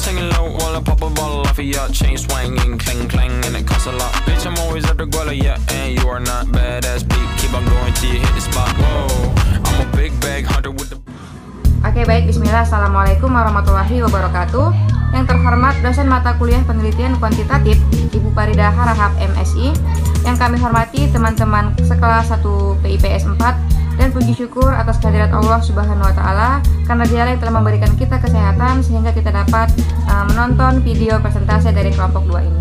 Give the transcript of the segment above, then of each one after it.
singing low while I pop a bottle off of ya. Chain swinging, clang clang, and it costs a lot. Bitch, I'm always at the guala, yeah, and you are not badass beat. Keep on going till you hit the spot. Whoa, I'm a big bag hunter with the. Oke, baik, bismillah. Assalamualaikum warahmatullahi wabarakatuh. Yang terhormat dosen mata kuliah penelitian kuantitatif Ibu Farida Harahap MSI, yang kami hormati teman-teman sekelas 1 PIPS 4, dan puji syukur atas kehadirat Allah Subhanahu wa Ta'ala, karena Dialah yang telah memberikan kita kesehatan sehingga kita dapat menonton video presentasi dari kelompok 2 ini.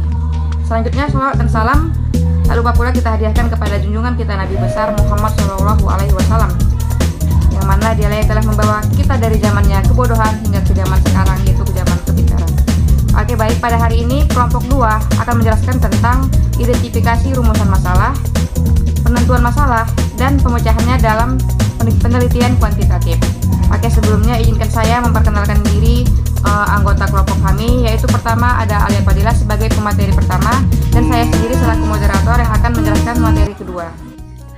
Selanjutnya, salawat dan salam tak lupa pula kita hadiahkan kepada junjungan kita Nabi besar Muhammad SAW, yang mana Dialah yang telah membawa kita dari zamannya kebodohan hingga ke zaman sekarang, yaitu ke zaman kepintaran. Oke, baik, pada hari ini kelompok 2 akan menjelaskan tentang identifikasi rumusan masalah, penentuan masalah, dan pemecahannya dalam penelitian kuantitatif. Oke, sebelumnya izinkan saya memperkenalkan diri anggota kelompok kami, yaitu pertama ada Alia Fadila sebagai pemateri pertama, dan saya sendiri selaku moderator yang akan menjelaskan materi kedua.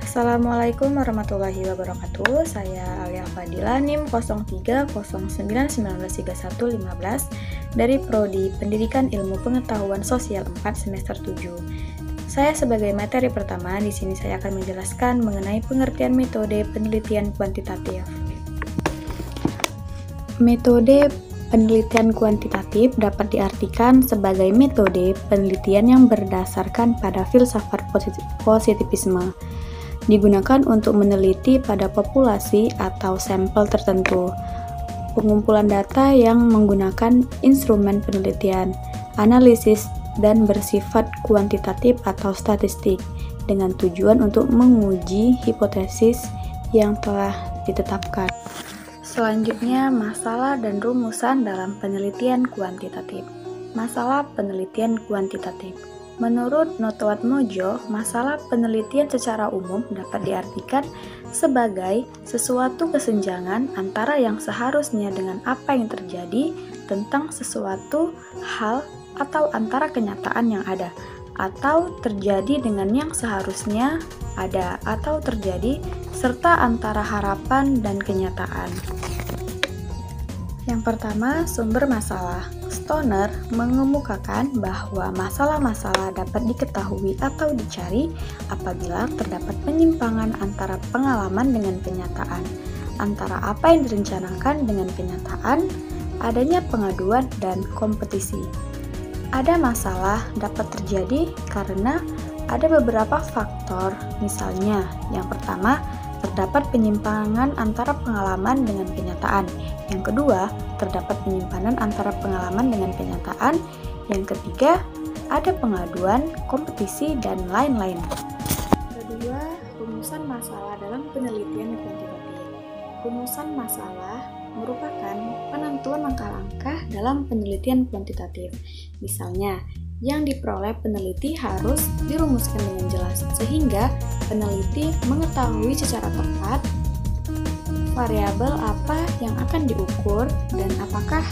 Assalamualaikum warahmatullahi wabarakatuh. Saya Alia Fadila, NIM 0309193115 dari Prodi Pendidikan Ilmu Pengetahuan Sosial 4 semester 7. Saya sebagai materi pertama, di sini saya akan menjelaskan mengenai pengertian metode penelitian kuantitatif. Metode penelitian kuantitatif dapat diartikan sebagai metode penelitian yang berdasarkan pada filsafat positivisme, digunakan untuk meneliti pada populasi atau sampel tertentu. Pengumpulan data yang menggunakan instrumen penelitian, analisis, dan bersifat kuantitatif atau statistik, dengan tujuan untuk menguji hipotesis yang telah ditetapkan. Selanjutnya, masalah dan rumusan dalam penelitian kuantitatif. Masalah penelitian kuantitatif. Menurut Notoat Mojo, masalah penelitian secara umum dapat diartikan sebagai sesuatu kesenjangan antara yang seharusnya dengan apa yang terjadi tentang sesuatu hal, atau antara kenyataan yang ada, atau terjadi dengan yang seharusnya ada, atau terjadi, serta antara harapan dan kenyataan. Yang pertama, sumber masalah. Stoner mengemukakan bahwa masalah-masalah dapat diketahui atau dicari apabila terdapat penyimpangan antara pengalaman dengan kenyataan, antara apa yang direncanakan dengan kenyataan, adanya pengaduan dan kompetisi. Ada masalah dapat terjadi karena ada beberapa faktor, misalnya yang pertama, terdapat penyimpangan antara pengalaman dengan kenyataan. Yang kedua, terdapat penyimpangan antara pengalaman dengan kenyataan. Yang ketiga, ada pengaduan, kompetisi, dan lain-lain. Kedua, rumusan masalah dalam penelitian kuantitatif. Rumusan masalah merupakan penentuan langkah-langkah dalam penelitian kuantitatif. Misalnya, yang diperoleh peneliti harus dirumuskan dengan jelas, sehingga peneliti mengetahui secara tepat variabel apa yang akan diukur dan apakah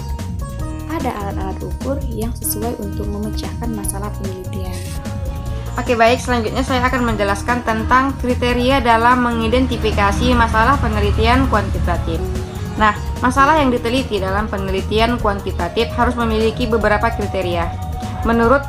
ada alat-alat ukur yang sesuai untuk memecahkan masalah penelitian. Oke, baik, selanjutnya saya akan menjelaskan tentang kriteria dalam mengidentifikasi masalah penelitian kuantitatif. Nah, masalah yang diteliti dalam penelitian kuantitatif harus memiliki beberapa kriteria. Menurut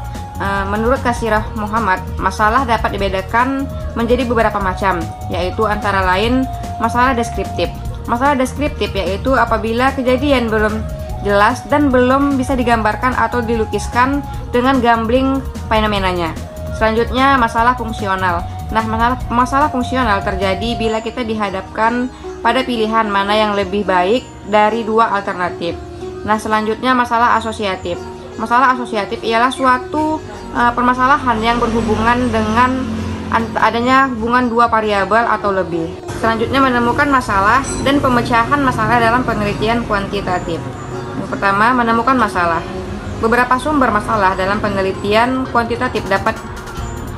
Kasirah Muhammad, masalah dapat dibedakan menjadi beberapa macam, yaitu antara lain masalah deskriptif. Masalah deskriptif yaitu apabila kejadian belum jelas dan belum bisa digambarkan atau dilukiskan dengan gambling fenomenanya. Selanjutnya, masalah fungsional. Nah, masalah fungsional terjadi bila kita dihadapkan pada pilihan mana yang lebih baik dari dua alternatif. Nah, selanjutnya masalah asosiatif. Masalah asosiatif ialah suatu permasalahan yang berhubungan dengan adanya hubungan dua variabel atau lebih. Selanjutnya, menemukan masalah dan pemecahan masalah dalam penelitian kuantitatif. Yang pertama, menemukan masalah. Beberapa sumber masalah dalam penelitian kuantitatif dapat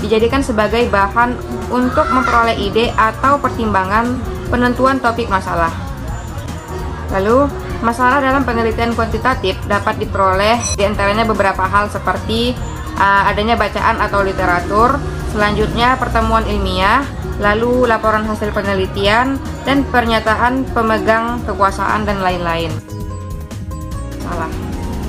dijadikan sebagai bahan untuk memperoleh ide atau pertimbangan penentuan topik masalah. Lalu, masalah dalam penelitian kuantitatif dapat diperoleh diantaranya beberapa hal seperti adanya bacaan atau literatur, selanjutnya pertemuan ilmiah, lalu laporan hasil penelitian, dan pernyataan pemegang kekuasaan dan lain-lain. Salah.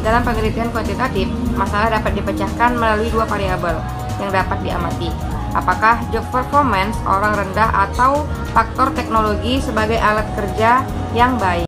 dalam penelitian kuantitatif, masalah dapat dipecahkan melalui dua variabel yang dapat diamati. Apakah job performance orang rendah atau faktor teknologi sebagai alat kerja yang baik.